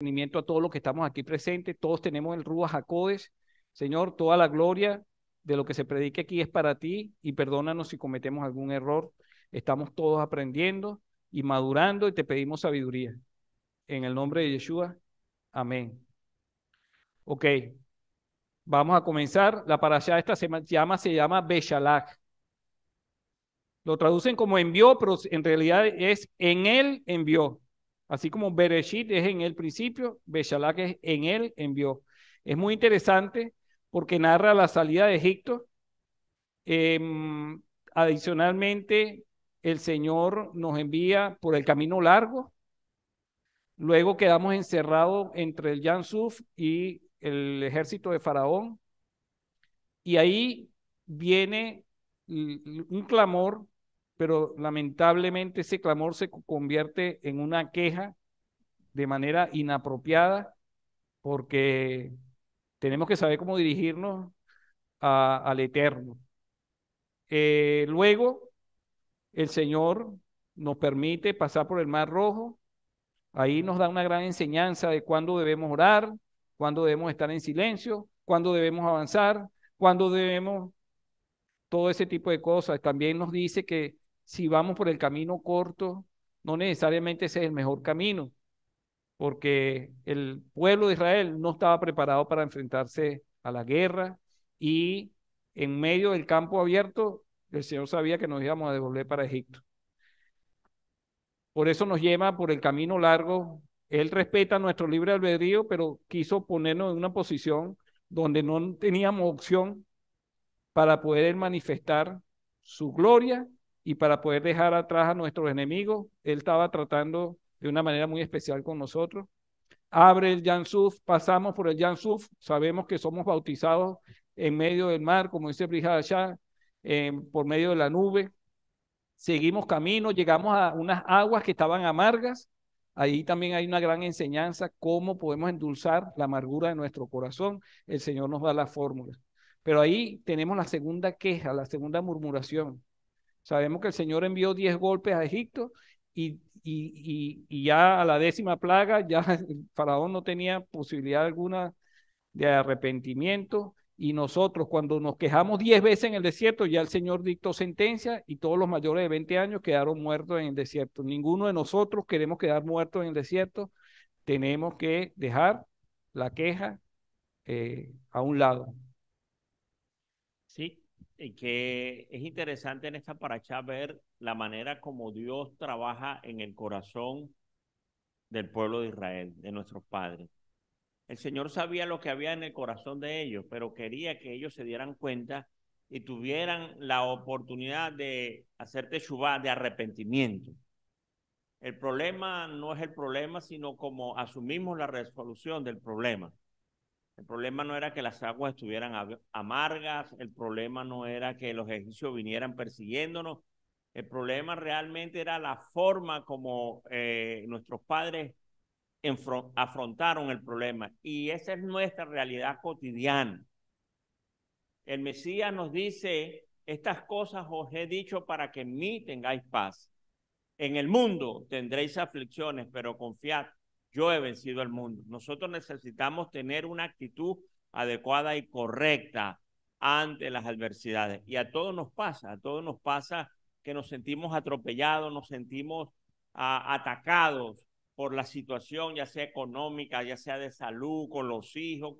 A todos los que estamos aquí presentes, todos tenemos el Ruach HaKodesh. Señor, toda la gloria de lo que se predique aquí es para ti y perdónanos si cometemos algún error. Estamos todos aprendiendo y madurando y te pedimos sabiduría. En el nombre de Yeshua, amén. Ok, vamos a comenzar. La parashá de esta semana se llama Beshalach. Lo traducen como envió, pero en realidad es en él envió. Así como Bereshit es en el principio, Beshalach es en él envió. Es muy interesante porque narra la salida de Egipto. Adicionalmente, el Señor nos envía por el camino largo. Luego quedamos encerrados entre el Yansuf y el ejército de Faraón. Y ahí viene un clamor, pero lamentablemente ese clamor se convierte en una queja de manera inapropiada, porque tenemos que saber cómo dirigirnos al Eterno. Luego, el Señor nos permite pasar por el Mar Rojo. Ahí nos da una gran enseñanza de cuándo debemos orar, cuándo debemos estar en silencio, cuándo debemos avanzar, cuándo debemos todo ese tipo de cosas. También nos dice que si vamos por el camino corto, no necesariamente ese es el mejor camino, porque el pueblo de Israel no estaba preparado para enfrentarse a la guerra y en medio del campo abierto, el Señor sabía que nos íbamos a devolver para Egipto. Por eso nos lleva por el camino largo. Él respeta nuestro libre albedrío, pero quiso ponernos en una posición donde no teníamos opción para poder manifestar su gloria y para poder dejar atrás a nuestros enemigos. Él estaba tratando de una manera muy especial con nosotros. Abre el Yansuf, pasamos por el Yansuf, sabemos que somos bautizados en medio del mar, como dice Brihadashah, por medio de la nube. Seguimos camino, llegamos a unas aguas que estaban amargas. Ahí también hay una gran enseñanza, cómo podemos endulzar la amargura de nuestro corazón. El Señor nos da la fórmula. Pero ahí tenemos la segunda queja, la segunda murmuración. Sabemos que el Señor envió 10 golpes a Egipto y ya a la 10ª plaga, ya el faraón no tenía posibilidad alguna de arrepentimiento. Y nosotros, cuando nos quejamos 10 veces en el desierto, ya el Señor dictó sentencia y todos los mayores de 20 años quedaron muertos en el desierto. Ninguno de nosotros queremos quedar muertos en el desierto. Tenemos que dejar la queja a un lado. Sí, y que es interesante en esta paracha ver la manera como Dios trabaja en el corazón del pueblo de Israel, de nuestros padres. El Señor sabía lo que había en el corazón de ellos, pero quería que ellos se dieran cuenta y tuvieran la oportunidad de hacer teshuvá, de arrepentimiento. El problema no es el problema, sino como asumimos la resolución del problema. El problema no era que las aguas estuvieran amargas, el problema no era que los egipcios vinieran persiguiéndonos, el problema realmente era la forma como nuestros padres afrontaron el problema. Y esa es nuestra realidad cotidiana. El Mesías nos dice, estas cosas os he dicho para que en mí tengáis paz. En el mundo tendréis aflicciones, pero confiad, yo he vencido al mundo. Nosotros necesitamos tener una actitud adecuada y correcta ante las adversidades. Y a todos nos pasa que nos sentimos atropellados, nos sentimos atacados por la situación, ya sea económica, ya sea de salud, con los hijos,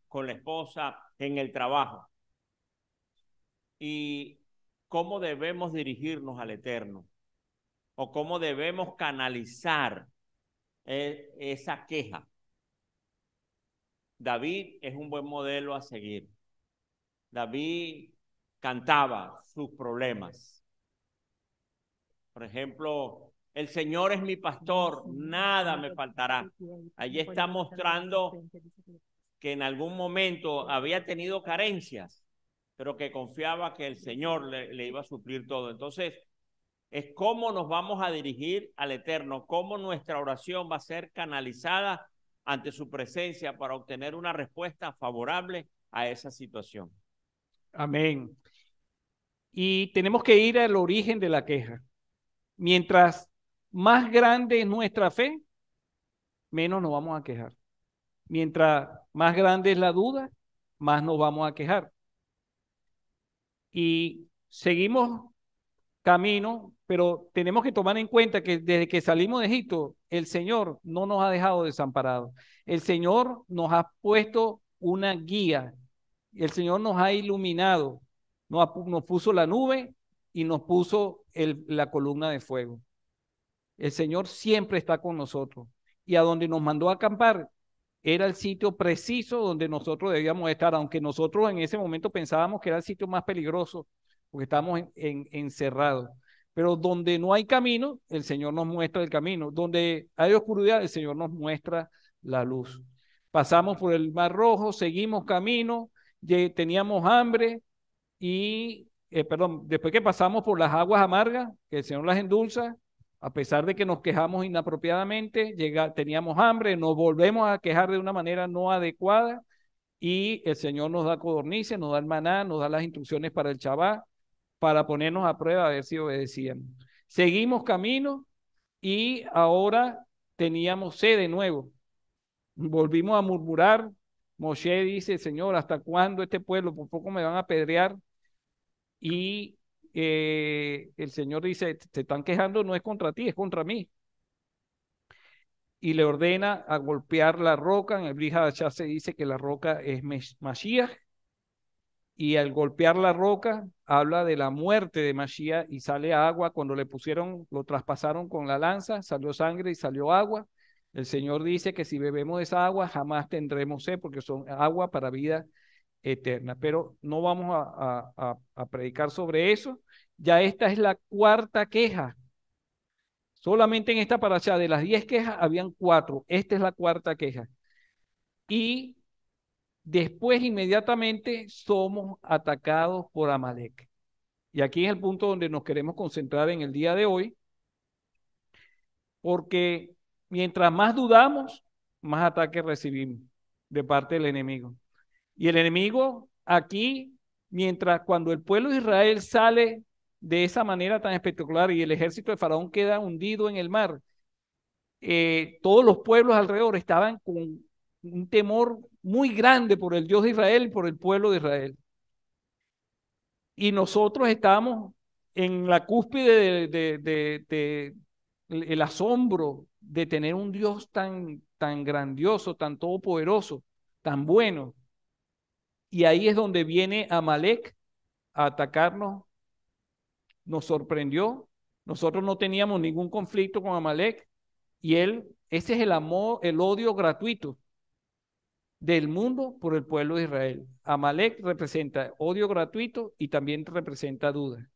con la esposa, en el trabajo. Y cómo debemos dirigirnos al Eterno, o cómo debemos canalizar esa queja. David es un buen modelo a seguir. David cantaba sus problemas. Por ejemplo, el Señor es mi pastor, nada me faltará. Allí está mostrando que en algún momento había tenido carencias, pero que confiaba que el Señor le iba a suplir todo. Entonces, es cómo nos vamos a dirigir al Eterno, cómo nuestra oración va a ser canalizada ante su presencia para obtener una respuesta favorable a esa situación. Amén. Y tenemos que ir al origen de la queja. Mientras más grande es nuestra fe, menos nos vamos a quejar. Mientras más grande es la duda, más nos vamos a quejar. Y seguimos camino, pero tenemos que tomar en cuenta que desde que salimos de Egipto, el Señor no nos ha dejado desamparados. El Señor nos ha puesto una guía. El Señor nos ha iluminado. Nos puso la nube y nos puso la columna de fuego. El Señor siempre está con nosotros. Y a donde nos mandó a acampar era el sitio preciso donde nosotros debíamos estar, aunque nosotros en ese momento pensábamos que era el sitio más peligroso, porque estábamos encerrados. Pero donde no hay camino, el Señor nos muestra el camino. Donde hay oscuridad, el Señor nos muestra la luz. Pasamos por el Mar Rojo, seguimos camino, teníamos hambre y, perdón, después que pasamos por las aguas amargas, que el Señor las endulza, a pesar de que nos quejamos inapropiadamente, teníamos hambre, nos volvemos a quejar de una manera no adecuada y el Señor nos da codornices, nos da el maná, nos da las instrucciones para el Shabbat, para ponernos a prueba a ver si obedecíamos. Seguimos camino y ahora teníamos sed de nuevo. Volvimos a murmurar. Moshe dice, Señor, ¿hasta cuándo este pueblo? Por poco me van a apedrear. Y el Señor dice, se están quejando, no es contra ti, es contra mí. Y le ordena a golpear la roca. En el Brit Hadashah se dice que la roca es Mashiach. Y al golpear la roca, habla de la muerte de Mashiach y sale agua. Cuando le pusieron, lo traspasaron con la lanza, salió sangre y salió agua. El Señor dice que si bebemos esa agua, jamás tendremos sed, porque son agua para vida eterna. Pero no vamos a predicar sobre eso. Ya esta es la cuarta queja. Solamente en esta parashá de las 10 quejas habían 4. Esta es la cuarta queja. Y después inmediatamente somos atacados por Amalek. Y aquí es el punto donde nos queremos concentrar en el día de hoy, porque mientras más dudamos, más ataques recibimos de parte del enemigo. Y el enemigo aquí, mientras cuando el pueblo de Israel sale de esa manera tan espectacular y el ejército de Faraón queda hundido en el mar, todos los pueblos alrededor estaban con un temor muy grande por el Dios de Israel y por el pueblo de Israel. Y nosotros estábamos en la cúspide el asombro de tener un Dios tan grandioso, tan todopoderoso, tan bueno. Y ahí es donde viene Amalek a atacarnos. Nos sorprendió. Nosotros no teníamos ningún conflicto con Amalek. Y ese es el amor, el odio gratuito del mundo por el pueblo de Israel. Amalek representa odio gratuito y también representa duda.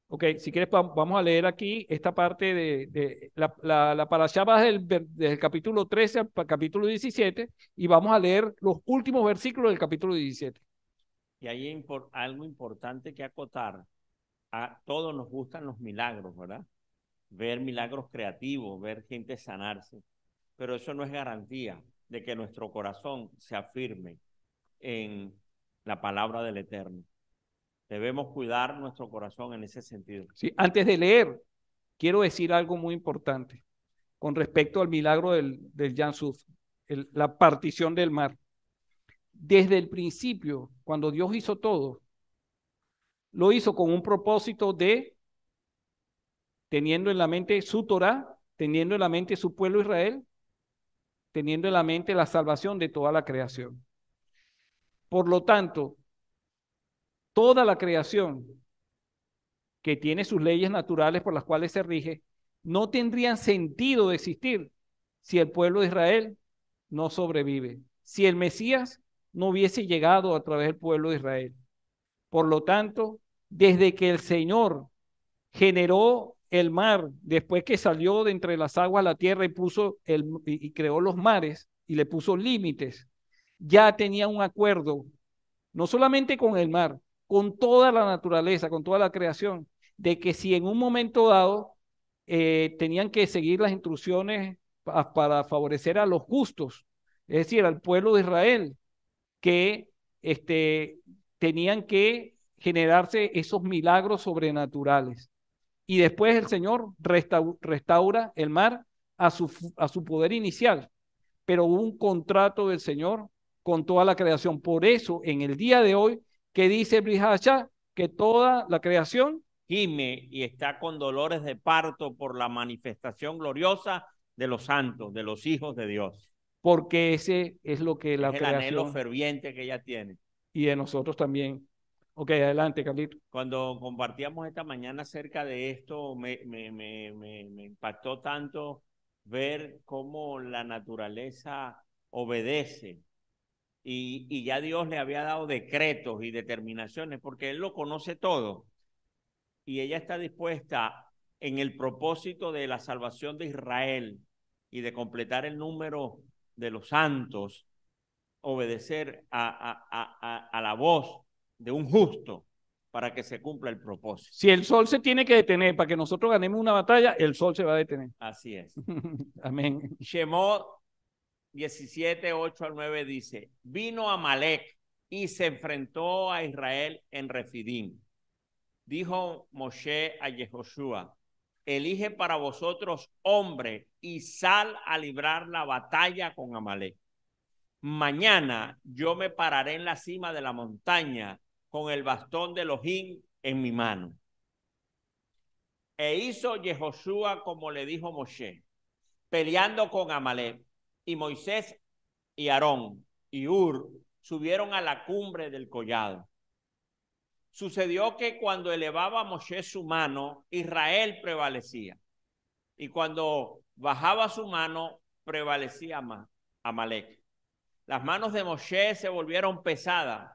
Ok, si quieres vamos a leer aquí esta parte de la parashá va desde el capítulo 13 al capítulo 17 y vamos a leer los últimos versículos del capítulo 17. Y hay algo importante que acotar. A todos nos gustan los milagros, ¿verdad? Ver milagros creativos, ver gente sanarse. Pero eso no es garantía de que nuestro corazón se afirme en la palabra del Eterno. Debemos cuidar nuestro corazón en ese sentido. Sí, antes de leer, quiero decir algo muy importante con respecto al milagro del Yam Suf, la partición del mar. Desde el principio, cuando Dios hizo todo, lo hizo con un propósito de, teniendo en la mente su Torah, teniendo en la mente su pueblo Israel, teniendo en la mente la salvación de toda la creación. Por lo tanto, toda la creación que tiene sus leyes naturales por las cuales se rige, no tendrían sentido de existir si el pueblo de Israel no sobrevive, si el Mesías no hubiese llegado a través del pueblo de Israel. Por lo tanto, desde que el Señor generó el mar, después que salió de entre las aguas la tierra y creó los mares y le puso límites, ya tenía un acuerdo, no solamente con el mar, con toda la naturaleza, con toda la creación, de que si en un momento dado tenían que seguir las instrucciones para favorecer a los justos, es decir, al pueblo de Israel, que tenían que generarse esos milagros sobrenaturales. Y después el Señor restaura el mar a su poder inicial, pero hubo un contrato del Señor con toda la creación. Por eso, en el día de hoy, ¿qué dice Brit Hadashah? Que toda la creación gime y está con dolores de parto por la manifestación gloriosa de los santos, de los hijos de Dios. porque ese es lo que la Es el anhelo creación ferviente que ella tiene. y de nosotros también. Ok, adelante, Carlito. Cuando compartíamos esta mañana acerca de esto, me impactó tanto ver cómo la naturaleza obedece y ya Dios le había dado decretos y determinaciones porque Él lo conoce todo y ella está dispuesta en el propósito de la salvación de Israel y de completar el número de los santos, obedecer a la voz de un justo para que se cumpla el propósito. Si el sol se tiene que detener para que nosotros ganemos una batalla, el sol se va a detener. Así es. Amén. Shemot 17, 8 al 9 dice, vino Amalek y se enfrentó a Israel en Refidim. Dijo Moshe a Yehoshua, elige para vosotros hombre y sal a librar la batalla con Amalek. Mañana yo me pararé en la cima de la montaña con el bastón de Elohim en mi mano. E hizo Yehoshua como le dijo Moshe, peleando con Amalek. Y Moisés y Aarón y Hur subieron a la cumbre del collado. Sucedió que cuando elevaba Moshe su mano, Israel prevalecía. Y cuando bajaba su mano, prevalecía Amalek. Las manos de Moshe se volvieron pesadas,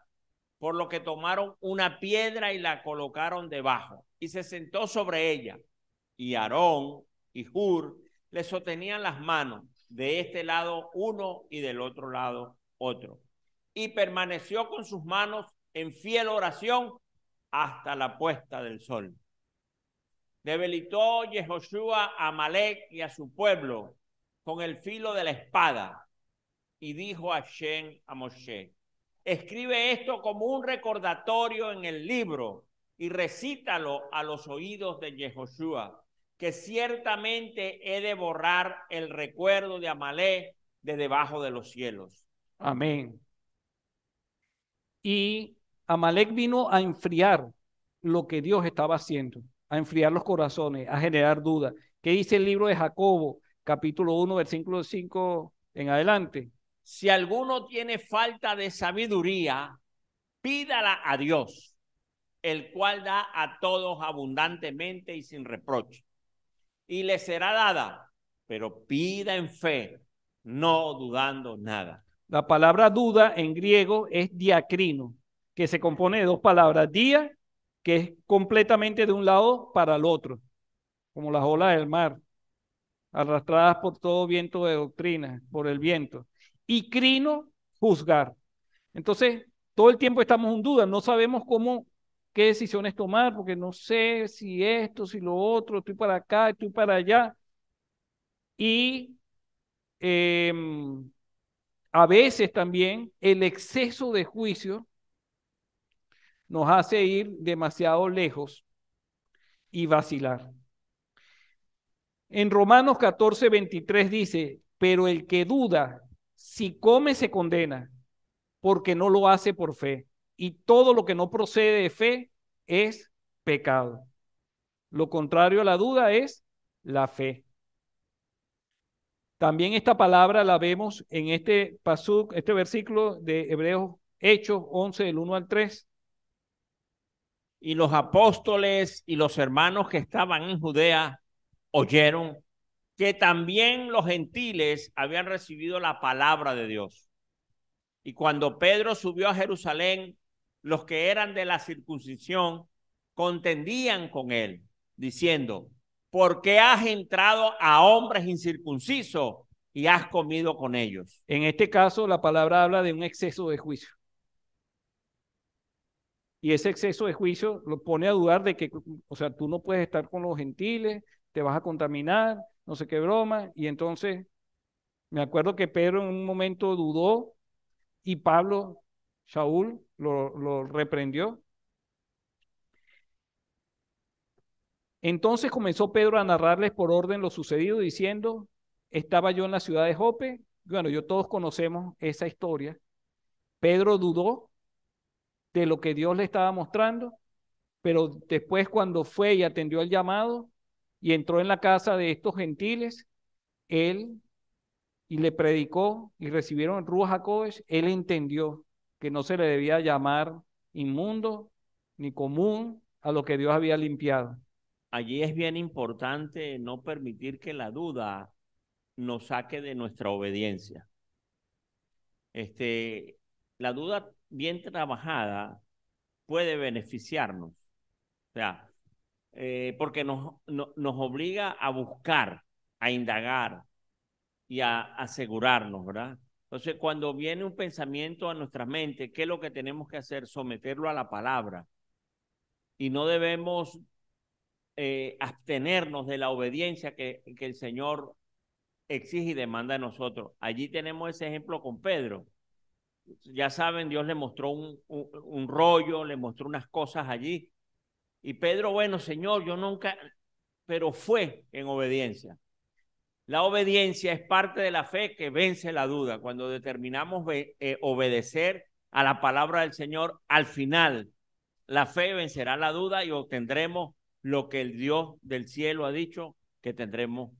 por lo que tomaron una piedra y la colocaron debajo, y se sentó sobre ella. Y Aarón y Hur le sostenían las manos, de este lado uno y del otro lado otro. Y permaneció con sus manos en fiel oración hasta la puesta del sol. Debilitó Yehoshua a Amalek y a su pueblo con el filo de la espada. Y dijo Hashem a Moshe, escribe esto como un recordatorio en el libro y recítalo a los oídos de Yehoshua, que ciertamente he de borrar el recuerdo de Amalek de debajo de los cielos. Amén. Y Amalek vino a enfriar lo que Dios estaba haciendo, a enfriar los corazones, a generar dudas. ¿Qué dice el libro de Jacobo, capítulo 1, versículo 5 en adelante? Si alguno tiene falta de sabiduría, pídala a Dios, el cual da a todos abundantemente y sin reproche, y le será dada, pero pida en fe, no dudando nada. La palabra duda en griego es diacrino, que se compone de dos palabras. Dia, que es completamente de un lado para el otro, como las olas del mar, arrastradas por todo viento de doctrina, por el viento. Y crino, juzgar. Entonces, todo el tiempo estamos en duda, no sabemos qué decisiones tomar, porque no sé si esto, si lo otro, estoy para acá, estoy para allá. Y a veces también el exceso de juicio nos hace ir demasiado lejos y vacilar. En Romanos 14, 23 dice, pero el que duda, si come se condena, porque no lo hace por fe. Y todo lo que no procede de fe es pecado. Lo contrario a la duda es la fe. También esta palabra la vemos en este pasuk, este versículo de Hebreos Hechos 11, del 1 al 3. Y los apóstoles y los hermanos que estaban en Judea oyeron que también los gentiles habían recibido la palabra de Dios. Y cuando Pedro subió a Jerusalén, los que eran de la circuncisión contendían con él, diciendo, ¿por qué has entrado a hombres incircuncisos y has comido con ellos? En este caso, la palabra habla de un exceso de juicio. Y ese exceso de juicio lo pone a dudar de que, o sea, tú no puedes estar con los gentiles, te vas a contaminar, no sé qué broma. Y entonces, me acuerdo que Pedro en un momento dudó y Pablo, Saúl, lo reprendió. Entonces comenzó Pedro a narrarles por orden lo sucedido, diciendo, estaba yo en la ciudad de Jope. Bueno, todos conocemos esa historia. Pedro dudó de lo que Dios le estaba mostrando, pero después cuando fue y atendió el llamado y entró en la casa de estos gentiles, él y le predicó y recibieron el Ruach HaKodesh, él entendió que no se le debía llamar inmundo ni común a lo que Dios había limpiado. Allí es bien importante no permitir que la duda nos saque de nuestra obediencia. La duda bien trabajada puede beneficiarnos, o sea, porque nos obliga a buscar, a indagar y a asegurarnos, ¿verdad? Entonces, cuando viene un pensamiento a nuestra mente, ¿qué es lo que tenemos que hacer? Someterlo a la palabra. Y no debemos abstenernos de la obediencia que el Señor exige y demanda de nosotros. Allí tenemos ese ejemplo con Pedro. Ya saben, Dios le mostró un rollo, le mostró unas cosas allí. Y Pedro, bueno, Señor, yo nunca, pero fue en obediencia. La obediencia es parte de la fe que vence la duda. Cuando determinamos obedecer a la palabra del Señor, al final la fe vencerá la duda y obtendremos lo que el Dios del cielo ha dicho que tendremos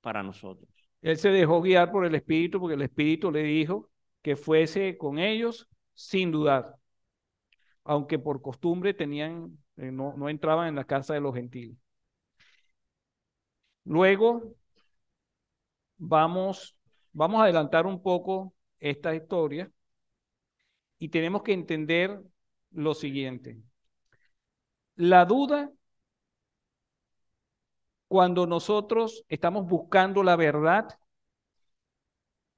para nosotros. Él se dejó guiar por el Espíritu porque el Espíritu le dijo que fuese con ellos sin dudar, aunque por costumbre tenían, no entraban en la casa de los gentiles. Luego vamos a adelantar un poco esta historia y tenemos que entender lo siguiente. La duda, cuando nosotros estamos buscando la verdad,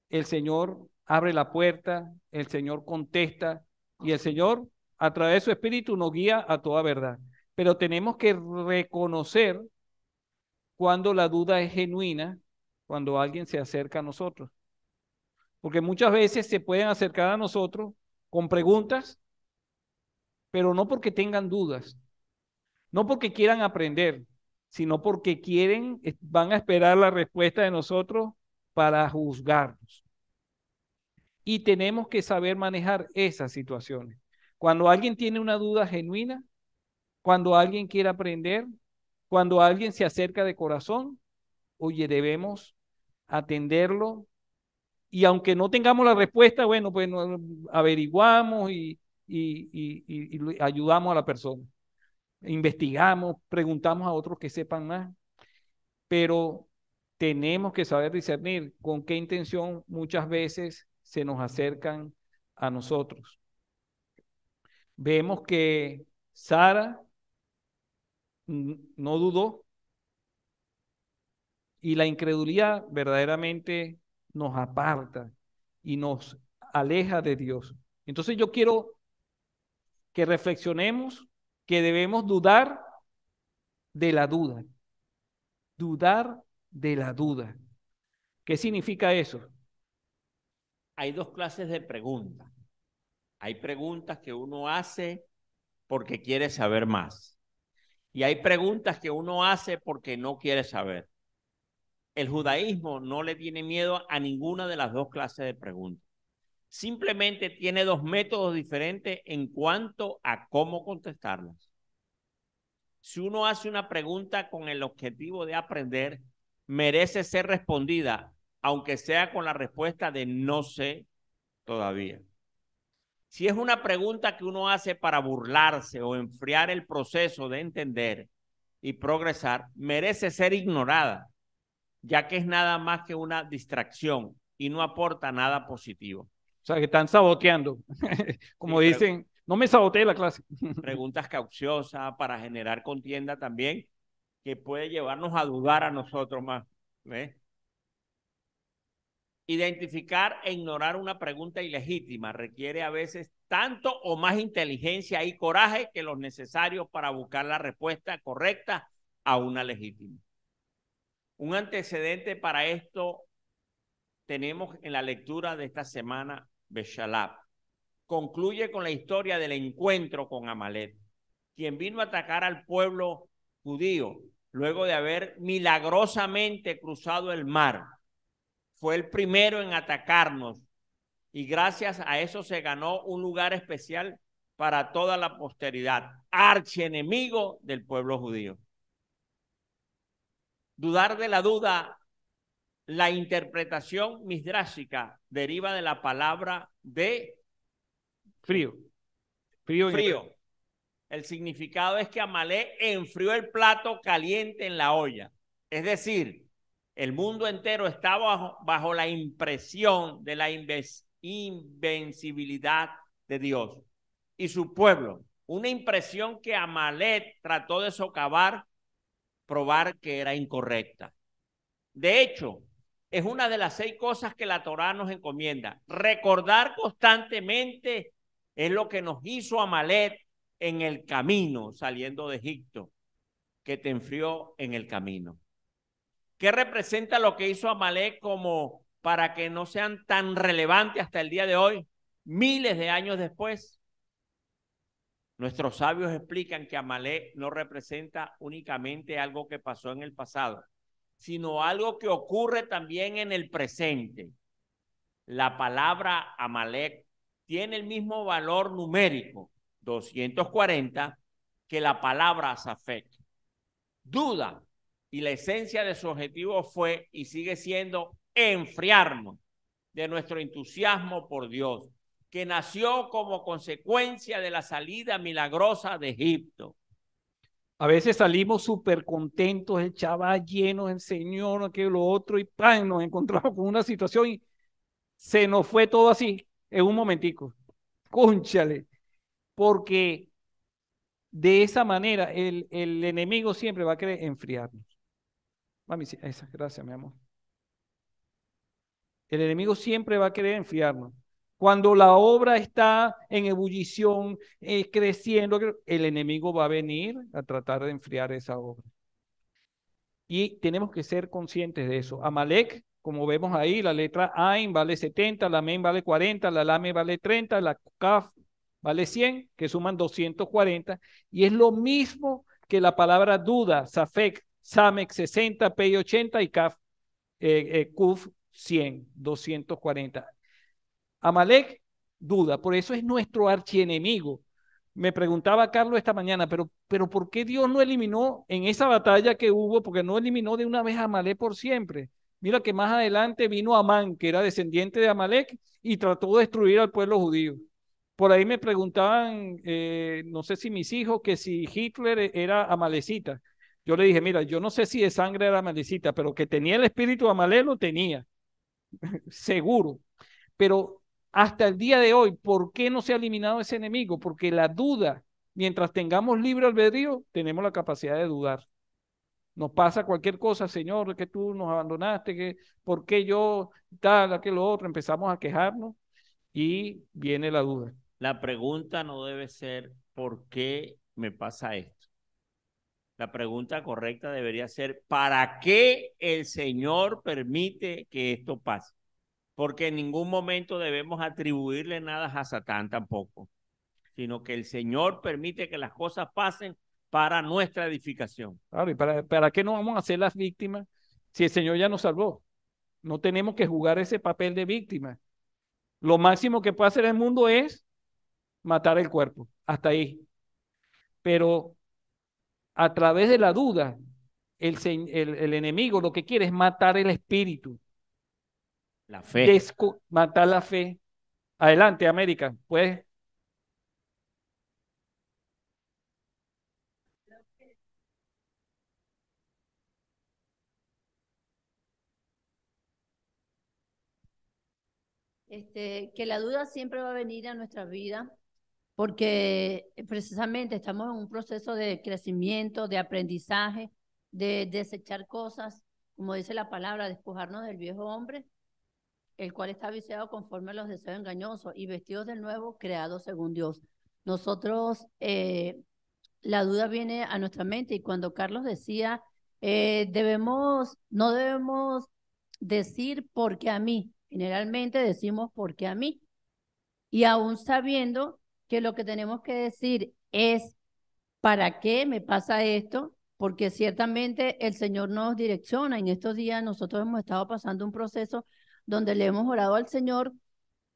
el Señor abre la puerta, el Señor contesta y el Señor a través de su Espíritu nos guía a toda verdad. Pero tenemos que reconocer cuando la duda es genuina, cuando alguien se acerca a nosotros. Porque muchas veces se pueden acercar a nosotros con preguntas, pero no porque tengan dudas, no porque quieran aprender, sino porque van a esperar la respuesta de nosotros para juzgarnos. Y tenemos que saber manejar esas situaciones. Cuando alguien tiene una duda genuina, cuando alguien quiere aprender, cuando alguien se acerca de corazón, oye, debemos atenderlo. Y aunque no tengamos la respuesta, bueno, pues averiguamos y ayudamos a la persona. Investigamos, preguntamos a otros que sepan más. Pero tenemos que saber discernir con qué intención muchas veces se nos acercan a nosotros. Vemos que Sara no dudó y la incredulidad verdaderamente nos aparta y nos aleja de Dios. Entonces yo quiero que reflexionemos que debemos dudar de la duda. Dudar de la duda. ¿Qué significa eso? Hay dos clases de preguntas. Hay preguntas que uno hace porque quiere saber más. Y hay preguntas que uno hace porque no quiere saber. El judaísmo no le tiene miedo a ninguna de las dos clases de preguntas. Simplemente tiene dos métodos diferentes en cuanto a cómo contestarlas. Si uno hace una pregunta con el objetivo de aprender, merece ser respondida, aunque sea con la respuesta de no sé todavía. Si es una pregunta que uno hace para burlarse o enfriar el proceso de entender y progresar, merece ser ignorada, ya que es nada más que una distracción y no aporta nada positivo. O sea, que están saboteando. Como Sí, dicen, no me saboteé la clase. preguntas cauciosas para generar contienda también, que puede llevarnos a dudar a nosotros más. ¿Ves? Identificar e ignorar una pregunta ilegítima requiere a veces tanto o más inteligencia y coraje que los necesarios para buscar la respuesta correcta a una legítima. Un antecedente para esto tenemos en la lectura de esta semana, Beshalab. Concluye con la historia del encuentro con Amalek, quien vino a atacar al pueblo judío luego de haber milagrosamente cruzado el mar fue el primero en atacarnos y gracias a eso se ganó un lugar especial para toda la posteridad, archienemigo del pueblo judío. Dudar de la duda, la interpretación misdrásica deriva de la palabra de Frío. Frío. El significado es que Amalek enfrió el plato caliente en la olla. Es decir, el mundo entero está bajo la impresión de la invencibilidad de Dios y su pueblo. Una impresión que Amalek trató de socavar, probar que era incorrecta. De hecho, es una de las 6 cosas que la Torá nos encomienda. Recordar constantemente es lo que nos hizo Amalek en el camino saliendo de Egipto, que te enfrió en el camino. ¿Qué representa lo que hizo Amalek como para que no sean tan relevantes hasta el día de hoy, miles de años después? Nuestros sabios explican que Amalek no representa únicamente algo que pasó en el pasado, sino algo que ocurre también en el presente. La palabra Amalek tiene el mismo valor numérico, 240, que la palabra Safek. Duda, y la esencia de su objetivo fue y sigue siendo enfriarnos de nuestro entusiasmo por Dios, que nació como consecuencia de la salida milagrosa de Egipto. A veces salimos súper contentos, el chaval lleno del Señor, aquello, lo otro, y ¡pam! Nos encontramos con una situación y se nos fue todo así, en un momentico. Cónchale, porque de esa manera el enemigo siempre va a querer enfriarnos. Mami, gracias, mi amor. El enemigo siempre va a querer enfriarnos. Cuando la obra está en ebullición, creciendo, el enemigo va a venir a tratar de enfriar esa obra. Y tenemos que ser conscientes de eso. Amalek, como vemos ahí, la letra Ain vale 70, la Mem vale 40, la Lame vale 30, la Kaf vale 100, que suman 240. Y es lo mismo que la palabra duda, Safek, Samek 60, Pei 80 y Kaf, Kuf 100, 240. Amalek, duda, por eso es nuestro archienemigo. Me preguntaba Carlos esta mañana, pero ¿por qué Dios no eliminó en esa batalla que hubo? Porque no eliminó de una vez a Amalek por siempre. Mira que más adelante vino Amán, que era descendiente de Amalek, y trató de destruir al pueblo judío. Por ahí me preguntaban, no sé si mis hijos, que si Hitler era amalecita. Yo le dije, mira, yo no sé si de sangre era amalecita, pero que tenía el espíritu de Amalek lo tenía, seguro. Pero hasta el día de hoy, ¿por qué no se ha eliminado ese enemigo? Porque la duda, mientras tengamos libre albedrío, tenemos la capacidad de dudar. Nos pasa cualquier cosa, Señor, que tú nos abandonaste, que por qué yo, tal, aquello otro, empezamos a quejarnos y viene la duda. La pregunta no debe ser ¿por qué me pasa esto? La pregunta correcta debería ser ¿para qué el Señor permite que esto pase? Porque en ningún momento debemos atribuirle nada a Satán tampoco, sino que el Señor permite que las cosas pasen para nuestra edificación. Claro, ¿y para qué no vamos a ser las víctimas si el Señor ya nos salvó? No tenemos que jugar ese papel de víctima. Lo máximo que puede hacer el mundo es matar el cuerpo, hasta ahí. Pero a través de la duda, el enemigo lo que quiere es matar el espíritu. La fe. Matar la fe. Adelante, América, pues. Que la duda siempre va a venir a nuestra vida porque precisamente estamos en un proceso de crecimiento, de aprendizaje, de desechar cosas, como dice la palabra, despojarnos del viejo hombre, el cual está viciado conforme a los deseos engañosos y vestidos del nuevo, creado según Dios. Nosotros, la duda viene a nuestra mente y cuando Carlos decía, no debemos decir porque a mí, generalmente decimos porque a mí, y aún sabiendo que lo que tenemos que decir es ¿para qué me pasa esto? Porque ciertamente el Señor nos direcciona. En estos días nosotros hemos estado pasando un proceso donde le hemos orado al Señor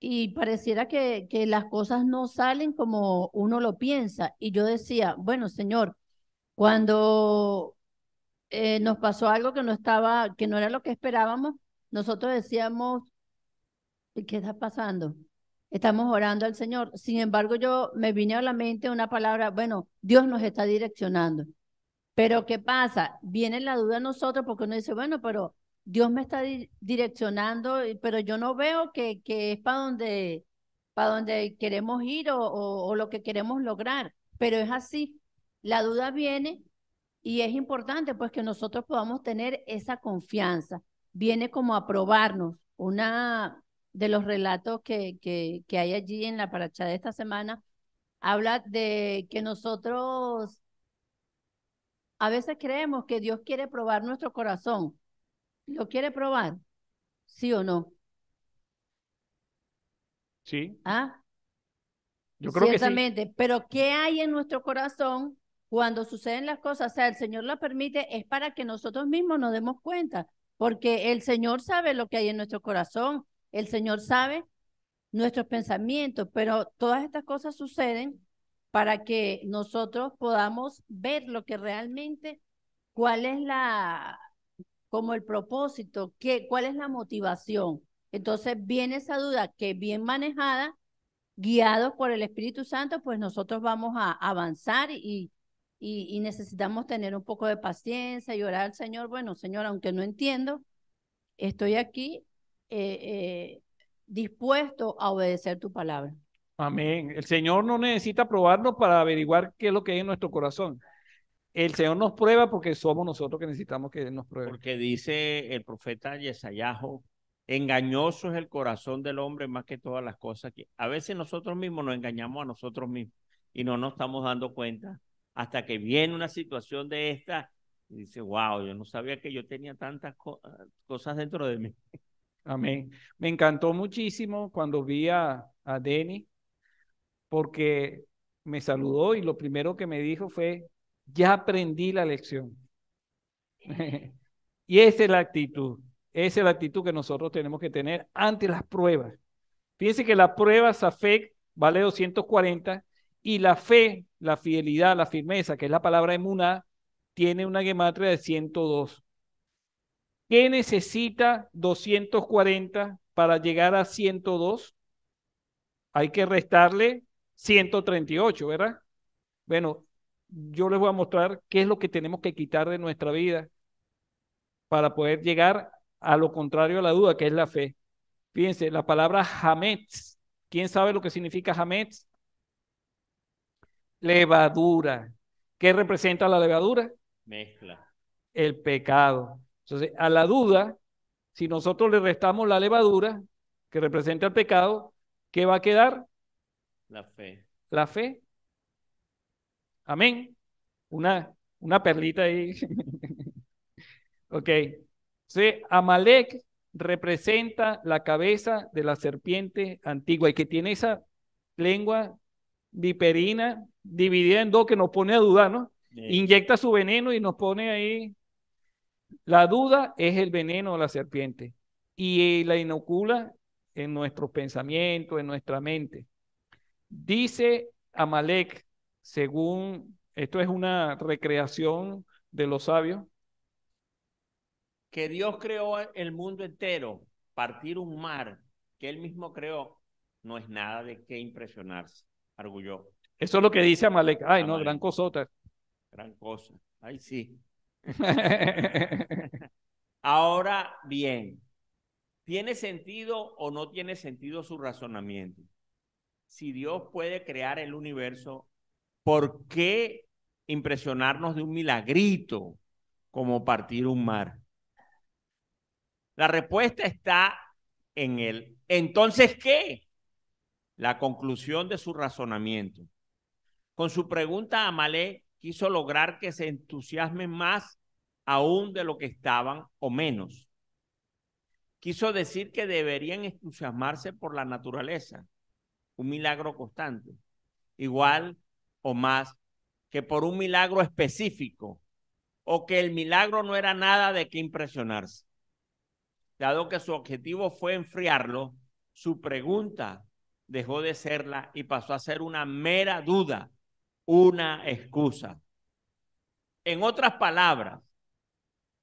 y pareciera que las cosas no salen como uno lo piensa. Y yo decía, bueno, Señor, cuando nos pasó algo que no estaba, que no era lo que esperábamos, nosotros decíamos, ¿qué está pasando? Estamos orando al Señor. Sin embargo, yo me vine a la mente una palabra, bueno, Dios nos está direccionando. Pero ¿qué pasa? Viene la duda a nosotros porque uno dice, bueno, pero Dios me está direccionando, pero yo no veo que es para donde queremos ir o lo que queremos lograr. Pero es así. La duda viene y es importante pues que nosotros podamos tener esa confianza. Viene como a probarnos. Una de los relatos que hay allí en la paracha de esta semana habla de que nosotros a veces creemos que Dios quiere probar nuestro corazón. ¿Lo quiere probar? ¿Sí o no? Sí, ¿Ah? yo creo que sí. Ciertamente. Pero ¿qué hay en nuestro corazón cuando suceden las cosas? O sea, el Señor lo permite, es para que nosotros mismos nos demos cuenta, porque el Señor sabe lo que hay en nuestro corazón. El Señor sabe nuestros pensamientos, pero todas estas cosas suceden para que nosotros podamos ver lo que realmente, cuál es como el propósito, cuál es la motivación. Entonces viene esa duda que bien manejada, guiados por el Espíritu Santo, pues nosotros vamos a avanzar y necesitamos tener un poco de paciencia y orar al Señor. Bueno, Señor, aunque no entiendo, estoy aquí dispuesto a obedecer tu palabra. Amén. El Señor no necesita probarnos para averiguar qué es lo que hay en nuestro corazón. El Señor nos prueba porque somos nosotros que necesitamos que Él nos pruebe. Porque dice el profeta Yesayahu, engañoso es el corazón del hombre más que todas las cosas. Que a veces nosotros mismos nos engañamos a nosotros mismos y no nos estamos dando cuenta hasta que viene una situación de esta y dice, wow, yo no sabía que yo tenía tantas cosas dentro de mí. Amén. Me encantó muchísimo cuando vi a Denny porque me saludó y lo primero que me dijo fue, ya aprendí la lección. Y esa es la actitud que nosotros tenemos que tener ante las pruebas. Fíjense que la prueba SAFEC vale 240 y la fe, la fidelidad, la firmeza, que es la palabra emuná, tiene una gematria de 102. ¿Qué necesita 240 para llegar a 102? Hay que restarle 138, ¿verdad? Bueno, yo les voy a mostrar qué es lo que tenemos que quitar de nuestra vida para poder llegar a lo contrario a la duda, que es la fe. Fíjense, la palabra hametz. ¿Quién sabe lo que significa hametz? Levadura. ¿Qué representa la levadura? Mezcla. El pecado. Entonces, a la duda, si nosotros le restamos la levadura, que representa el pecado, ¿qué va a quedar? La fe. La fe. Amén. Una perlita ahí. Ok. Sí, Amalek representa la cabeza de la serpiente antigua y que tiene esa lengua viperina dividida en dos que nos pone a dudar, ¿no? Inyecta su veneno y nos pone ahí. La duda es el veneno de la serpiente y la inocula en nuestros pensamientos, en nuestra mente. Dice Amalek, según, esto es una recreación de los sabios, que Dios creó el mundo entero, partir un mar que Él mismo creó, no es nada de qué impresionarse, arguyó. eso es lo que dice Amalek. Ay, no, Amalek. gran cosota. Gran cosa. Ay, sí. Ahora bien, ¿tiene sentido o no tiene sentido su razonamiento? Si Dios puede crear el universo, ¿por qué impresionarnos de un milagrito como partir un mar? La respuesta está en él. Entonces, ¿qué? La conclusión de su razonamiento. Con su pregunta, Amalek quiso lograr que se entusiasmen más aún de lo que estaban o menos. Quiso decir que deberían entusiasmarse por la naturaleza, un milagro constante, igual o más que por un milagro específico, o que el milagro no era nada de qué impresionarse. Dado que su objetivo fue enfriarlo, su pregunta dejó de serla y pasó a ser una mera duda, una excusa. En otras palabras,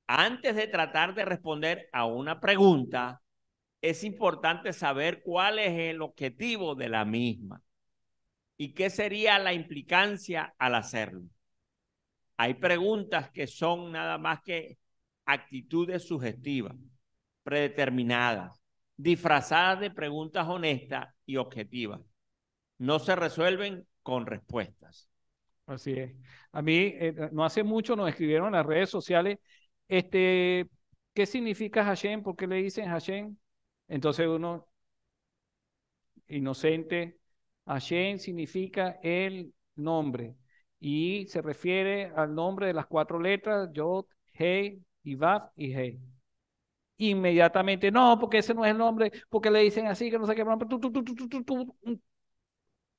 antes de tratar de responder a una pregunta, es importante saber cuál es el objetivo de la misma y qué sería la implicancia al hacerlo. Hay preguntas que son nada más que actitudes sugestivas, predeterminadas, disfrazadas de preguntas honestas y objetivas. No se resuelven con respuestas. Así es. A mí, no hace mucho nos escribieron en las redes sociales, ¿qué significa Hashem? ¿Por qué le dicen Hashem? Entonces uno, inocente, Hashem significa el nombre y se refiere al nombre de las 4 letras, Yod, Hei, y Vav y Hei. Inmediatamente, no, porque ese no es el nombre, porque le dicen así, que no sé qué.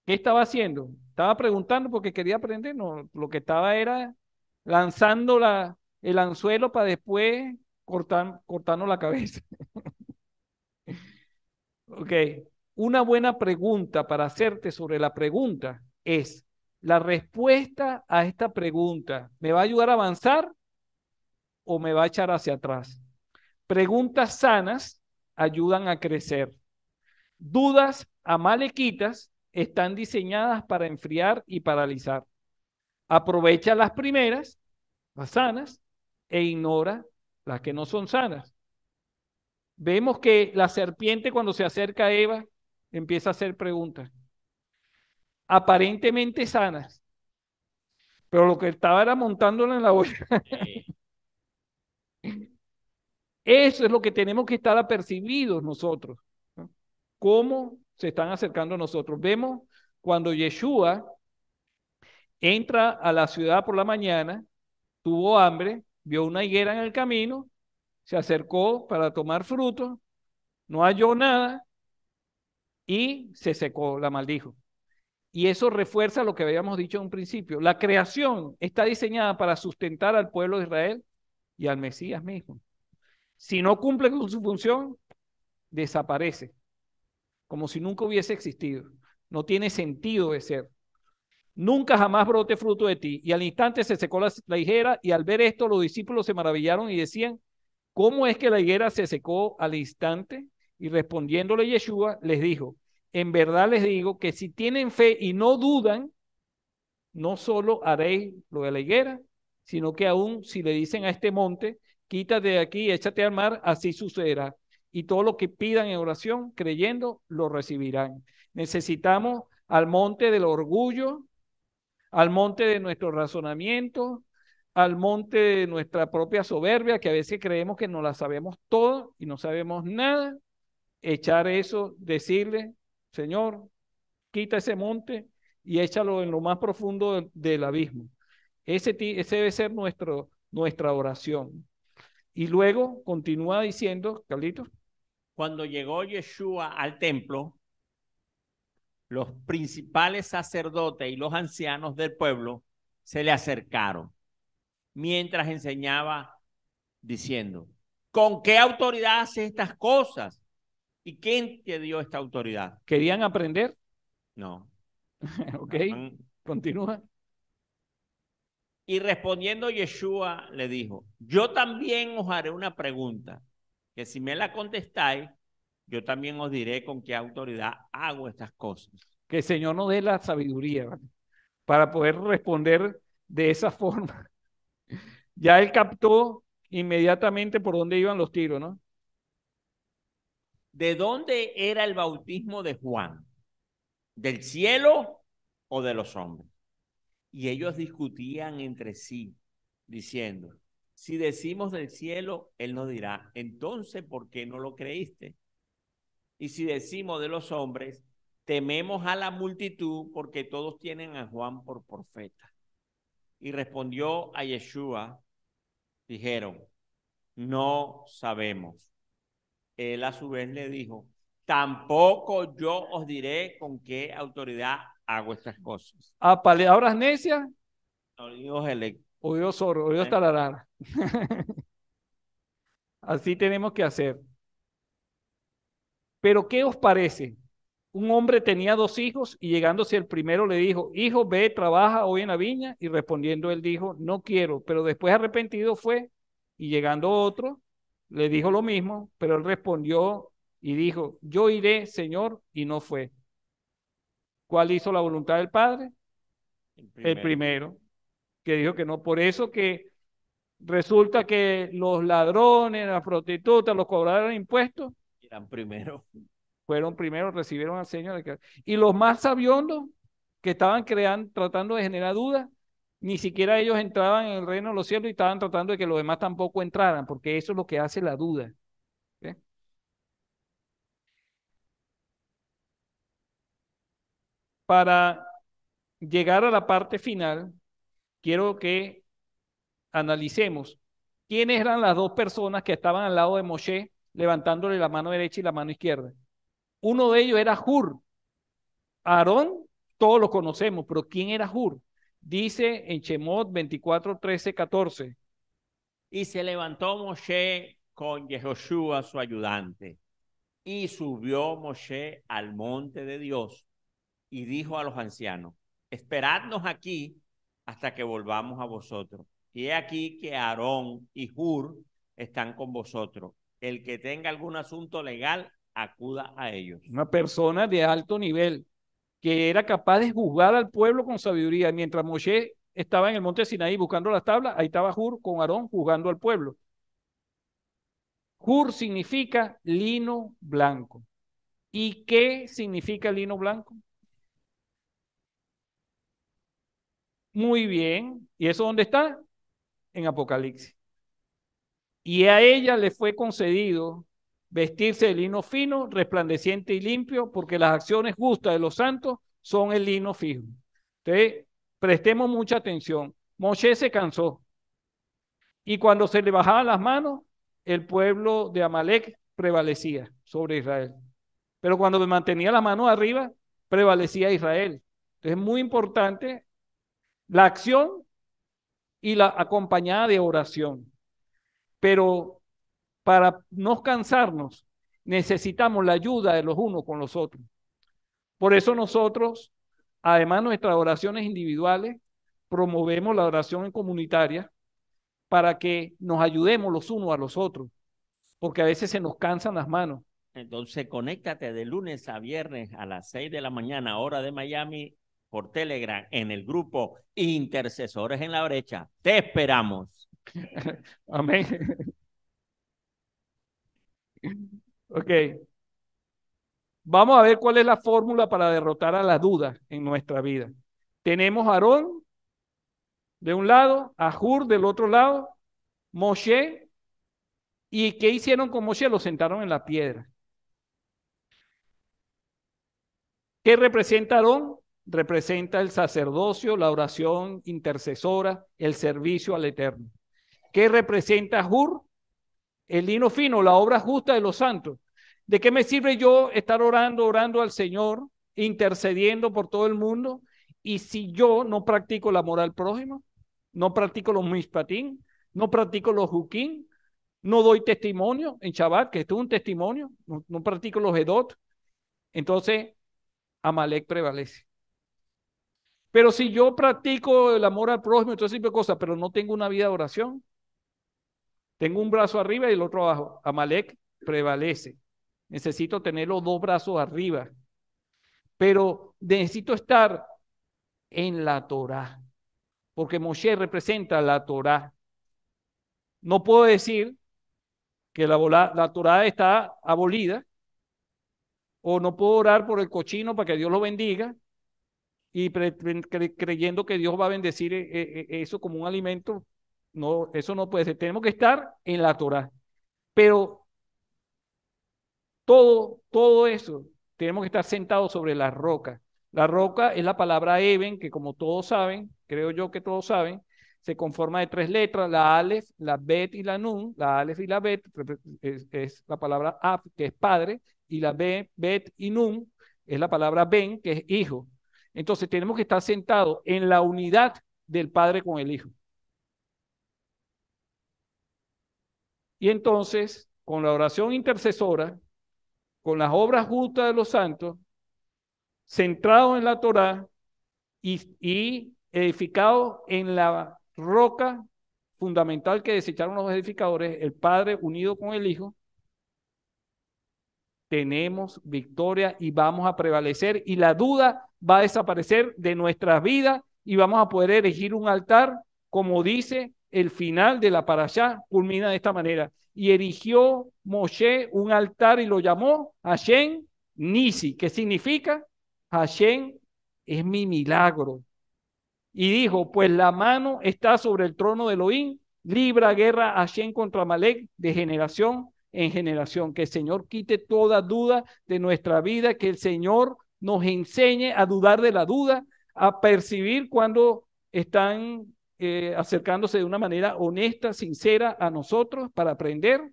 ¿Qué estaba haciendo? Estaba preguntando porque quería aprender. No, lo que estaba era lanzando el anzuelo para después cortarnos la cabeza. Ok. Una buena pregunta para hacerte sobre la pregunta es, ¿la respuesta a esta pregunta me va a ayudar a avanzar o me va a echar hacia atrás? Preguntas sanas ayudan a crecer. Dudas amalequitas están diseñadas para enfriar y paralizar. Aprovecha las primeras, las sanas, e ignora las que no son sanas. Vemos que la serpiente cuando se acerca a Eva empieza a hacer preguntas, aparentemente sanas, pero lo que estaba era montándola en la olla. Eso es lo que tenemos que estar apercibidos nosotros, ¿no? Cómo se están acercando a nosotros. Vemos cuando Yeshua entra a la ciudad por la mañana, tuvo hambre, vio una higuera en el camino, se acercó para tomar fruto, no halló nada y se secó, la maldijo. Y eso refuerza lo que habíamos dicho en un principio. La creación está diseñada para sustentar al pueblo de Israel y al Mesías mismo. Si no cumple con su función, desaparece, como si nunca hubiese existido. No tiene sentido de ser. Nunca jamás brote fruto de ti. Y al instante se secó la higuera, y al ver esto los discípulos se maravillaron y decían, ¿cómo es que la higuera se secó al instante? Y respondiéndole Yeshua, les dijo, en verdad les digo que si tienen fe y no dudan, no solo haréis lo de la higuera, sino que aún si le dicen a este monte, quítate de aquí y échate al mar, así sucederá. Y todo lo que pidan en oración, creyendo, lo recibirán. Necesitamos al monte del orgullo, al monte de nuestro razonamiento, al monte de nuestra propia soberbia, que a veces creemos que no la sabemos todo y no sabemos nada, echar eso, decirle, Señor, quita ese monte y échalo en lo más profundo del abismo. Ese debe ser nuestra oración. Y luego continúa diciendo, Carlitos. Cuando llegó Yeshua al templo, los principales sacerdotes y los ancianos del pueblo se le acercaron mientras enseñaba diciendo, ¿con qué autoridad haces estas cosas? ¿Y quién te dio esta autoridad? ¿Querían aprender? No. Ok, continúa. Y respondiendo Yeshua le dijo, yo también os haré una pregunta, que si me la contestáis, yo también os diré con qué autoridad hago estas cosas. Que el Señor nos dé la sabiduría, ¿vale?, para poder responder de esa forma. Ya él captó inmediatamente por dónde iban los tiros, ¿no? ¿De dónde era el bautismo de Juan? ¿Del cielo o de los hombres? Y ellos discutían entre sí, diciendo, si decimos del cielo, él nos dirá, entonces, ¿por qué no lo creíste? Y si decimos de los hombres, tememos a la multitud porque todos tienen a Juan por profeta. Y respondió a Yeshua, dijeron, no sabemos. Él a su vez le dijo, tampoco yo os diré con qué autoridad hago estas cosas. A palabras necias, Oídos electos. oídos sordos, oídos talarán. Así tenemos que hacer. Pero ¿qué os parece? Un hombre tenía 2 hijos y llegándose el primero le dijo, hijo, ve, trabaja hoy en la viña. Y respondiendo él dijo, no quiero. Pero después arrepentido fue y llegando otro le dijo lo mismo, pero él respondió y dijo, yo iré, Señor, y no fue. ¿Cuál hizo la voluntad del Padre? El primero, que dijo que no. Por eso que resulta que los ladrones, las prostitutas, los cobradores de impuestos, Eran primero. fueron primeros, recibieron al Señor. Y los más sabiondos que estaban creando, tratando de generar dudas, ni siquiera ellos entraban en el reino de los cielos y estaban tratando de que los demás tampoco entraran, porque eso es lo que hace la duda. ¿Sí? Para llegar a la parte final, quiero que analicemos quiénes eran las 2 personas que estaban al lado de Moshe, levantándole la mano derecha y la mano izquierda. Uno de ellos era Hur. Aarón, todos lo conocemos, pero ¿quién era Hur? Dice en Shemot 24, 13, 14. Y se levantó Moshe con Yehoshua, su ayudante, y subió Moshe al monte de Dios y dijo a los ancianos, esperadnos aquí hasta que volvamos a vosotros. Y he aquí que Aarón y Hur están con vosotros. El que tenga algún asunto legal, acuda a ellos. Una persona de alto nivel que era capaz de juzgar al pueblo con sabiduría. Mientras Moshe estaba en el monte Sinaí buscando las tablas, ahí estaba Hur con Aarón juzgando al pueblo. Hur significa lino blanco. ¿Y qué significa lino blanco? Muy bien. ¿Y eso dónde está? En Apocalipsis. Y a ella le fue concedido vestirse de lino fino, resplandeciente y limpio, porque las acciones justas de los santos son el lino fijo. Entonces, prestemos mucha atención. Moshe se cansó y cuando se le bajaban las manos, el pueblo de Amalek prevalecía sobre Israel. Pero cuando me mantenía las manos arriba, prevalecía Israel. Entonces, es muy importante la acción y la acompañada de oración. Pero para no cansarnos, necesitamos la ayuda de los unos con los otros. Por eso nosotros, además de nuestras oraciones individuales, promovemos la oración comunitaria para que nos ayudemos los unos a los otros, porque a veces se nos cansan las manos. Entonces, conéctate de lunes a viernes a las 6 de la mañana, hora de Miami, por Telegram, en el grupo Intercesores en la Brecha. Te esperamos. Amén. Ok. Vamos a ver cuál es la fórmula para derrotar a la duda en nuestra vida. Tenemos a Aarón de un lado, a Hur del otro lado, Moshe. ¿Y qué hicieron con Moshe? Lo sentaron en la piedra. ¿Qué representa Aarón? Representa el sacerdocio, la oración intercesora, el servicio al Eterno. ¿Qué representa Hur? El lino fino, la obra justa de los santos. ¿De qué me sirve yo estar orando al Señor, intercediendo por todo el mundo? Y si yo no practico el amor al prójimo, no practico los mishpatim, no practico los hukim, no doy testimonio en Shabbat, que esto es un testimonio, no practico los edot, entonces Amalek prevalece. Pero si yo practico el amor al prójimo y todo ese tipo de cosas, pero no tengo una vida de oración, tengo un brazo arriba y el otro abajo, Amalek prevalece. Necesito tener los 2 brazos arriba, pero necesito estar en la Torá, porque Moshe representa la Torá. No puedo decir que la Torá está abolida, o no puedo orar por el cochino para que Dios lo bendiga, y creyendo que Dios va a bendecir eso como un alimento. No, eso no puede ser. Tenemos que estar en la Torá. Pero todo eso, tenemos que estar sentados sobre la roca. La roca es la palabra Eben, que como todos saben, creo yo que todos saben, se conforma de 3 letras, la Aleph, la Bet y la Nun. La Aleph y la Bet es la palabra Ab, que es padre, y la Bet y Nun es la palabra Ben, que es hijo. Entonces tenemos que estar sentados en la unidad del Padre con el Hijo. Y entonces, con la oración intercesora, con las obras justas de los santos, centrados en la Torá y edificados en la roca fundamental que desecharon los edificadores, el Padre unido con el Hijo, tenemos victoria y vamos a prevalecer y la duda va a desaparecer de nuestras vidas y vamos a poder erigir un altar, como dice el final de la parashá, culmina de esta manera. Y erigió Moshe un altar y lo llamó Hashem Nisi, que significa Hashem es mi milagro. Y dijo, pues la mano está sobre el trono de Elohim, libra guerra Hashem contra Amalek de generación en generación. Que el Señor quite toda duda de nuestra vida, que el Señor nos enseñe a dudar de la duda, a percibir cuando están acercándose de una manera honesta, sincera a nosotros para aprender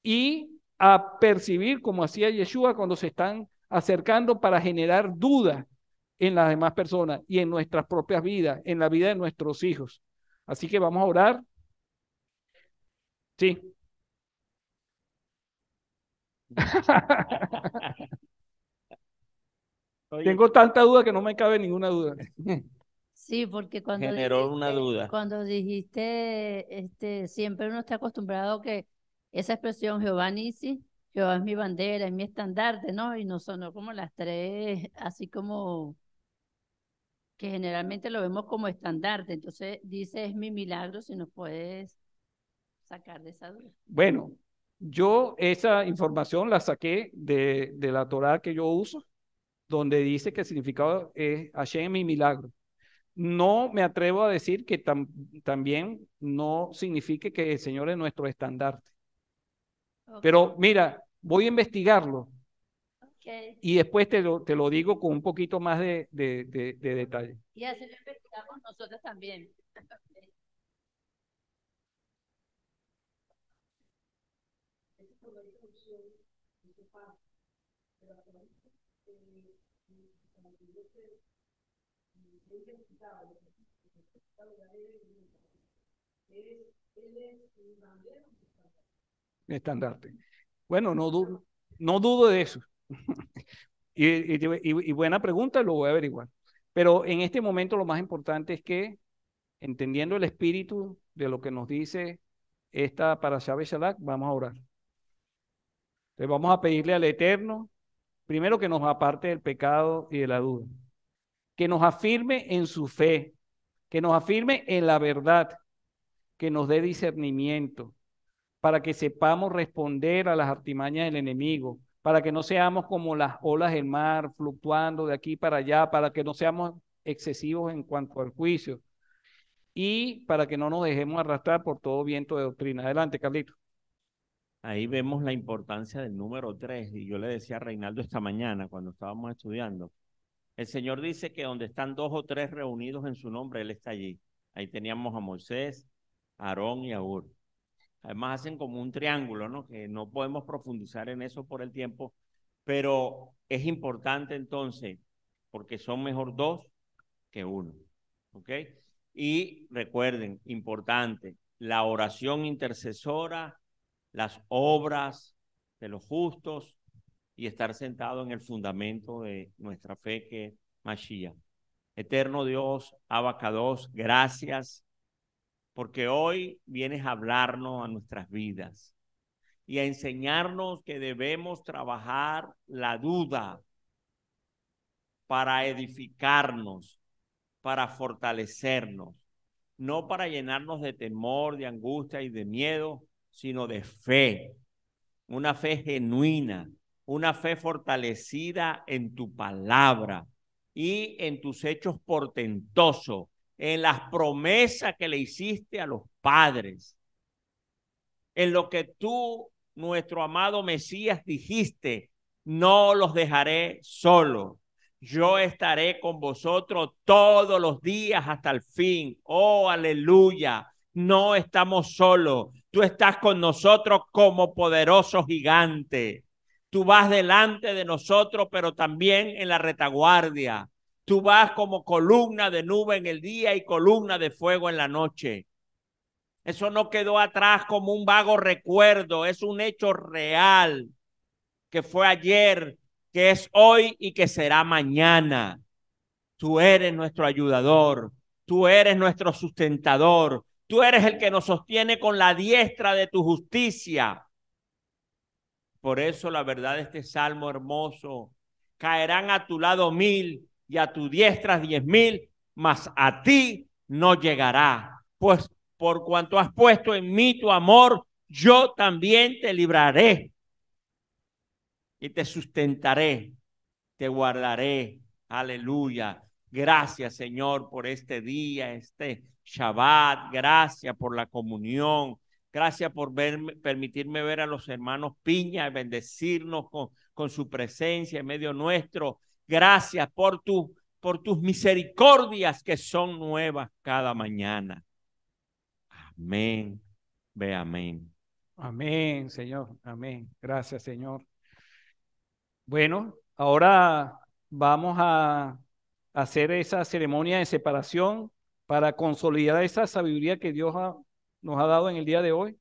y a percibir como hacía Yeshua cuando se están acercando para generar dudas en las demás personas y en nuestras propias vidas, en la vida de nuestros hijos. Así que vamos a orar. Sí. Oye, Tengo tanta duda que no me cabe ninguna duda. Sí, porque generó una duda. cuando dijiste, siempre uno está acostumbrado que esa expresión Jehová Nisi, Jehová es mi bandera, es mi estandarte, ¿no? Y nos sonó como las tres, así como que generalmente lo vemos como estandarte. Entonces dice es mi milagro, si nos puedes sacar de esa duda. Bueno, yo esa información la saqué de la Torá que yo uso, donde dice que el significado es Hashem mi milagro. No me atrevo a decir que también no signifique que el Señor es nuestro estandarte. Okay. Pero mira, voy a investigarlo Okay. y después te lo digo con un poquito más de detalle. Y así lo investigamos nosotros también. Estandarte. Bueno, no dudo de eso. Y buena pregunta, lo voy a averiguar. Pero en este momento lo más importante es que, entendiendo el espíritu de lo que nos dice esta parashá Beshalach, vamos a orar. Entonces vamos a pedirle al Eterno, primero que nos aparte del pecado y de la duda, que nos afirme en su fe, que nos afirme en la verdad, que nos dé discernimiento, para que sepamos responder a las artimañas del enemigo, para que no seamos como las olas del mar fluctuando de aquí para allá, para que no seamos excesivos en cuanto al juicio y para que no nos dejemos arrastrar por todo viento de doctrina. Adelante, Carlito. Ahí vemos la importancia del número 3, y yo le decía a Reinaldo esta mañana cuando estábamos estudiando, el Señor dice que donde están 2 o 3 reunidos en su nombre, Él está allí. Ahí teníamos a Moisés, a Aarón y a Hur. Además hacen como un triángulo, ¿no? Que no podemos profundizar en eso por el tiempo, pero es importante entonces, porque son mejor 2 que 1, ¿ok? Y recuerden, importante, la oración intercesora, las obras de los justos y estar sentado en el fundamento de nuestra fe que es Mashiach. Eterno Dios, Abacados, gracias porque hoy vienes a hablarnos a nuestras vidas y a enseñarnos que debemos trabajar la duda para edificarnos, para fortalecernos, no para llenarnos de temor, de angustia y de miedo, sino de fe, una fe genuina, una fe fortalecida en tu palabra y en tus hechos portentosos, en las promesas que le hiciste a los padres, en lo que tú, nuestro amado Mesías, dijiste, no los dejaré solos. Yo estaré con vosotros todos los días hasta el fin. Oh, aleluya. No estamos solos. Tú estás con nosotros como poderoso gigante. Tú vas delante de nosotros, pero también en la retaguardia. Tú vas como columna de nube en el día y columna de fuego en la noche. Eso no quedó atrás como un vago recuerdo, es un hecho real. que fue ayer, que es hoy y que será mañana. Tú eres nuestro ayudador, tú eres nuestro sustentador, tú eres el que nos sostiene con la diestra de tu justicia. Por eso la verdad de este salmo hermoso: caerán a tu lado 1000 y a tu diestra 10.000, mas a ti no llegará. Pues por cuanto has puesto en mí tu amor, yo también te libraré y te sustentaré, te guardaré. Aleluya. Gracias, Señor, por este día, este Shabbat. Gracias por la comunión. Gracias por permitirme ver a los hermanos Piña y bendecirnos con su presencia en medio nuestro. Gracias por tus misericordias que son nuevas cada mañana. Amén. Ve amén. Amén, Señor. Amén. Gracias, Señor. Bueno, ahora vamos a hacer esa ceremonia de separación para consolidar esa sabiduría que Dios nos ha dado en el día de hoy.